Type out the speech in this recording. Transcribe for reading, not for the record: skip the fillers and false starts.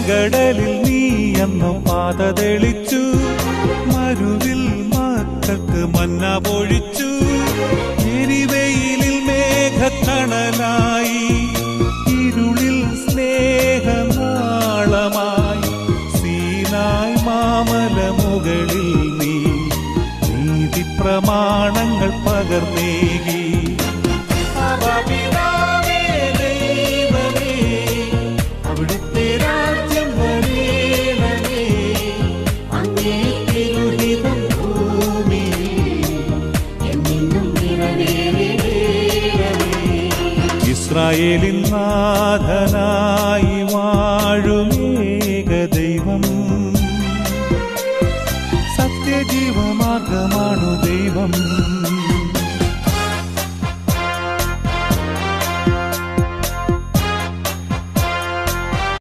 ചെങ്കടലിൽ നീ എന്നു പാത തെളിച്ചു, മരുവിൽ മക്കൾക്ക് മന്ന പൊഴിച്ചു. എരിവെയിലിൽ മേഘത്തണലായി, ഇരുളിൽ സ്നേഹനാളമായി, സീനായ് മാമല മുകളിൽ നീ നീതി പ്രമാണങ്ങൾ പകർന്നേകി. അവിടുത്തെ രാജ്യം വരേണമേ, അങ്ങേ തിരുഹിതം ഭൂമിയിൽ എന്നും നിറവേറണമേ. ഇസ്രായേലിൻ നാഥനായി വാഴും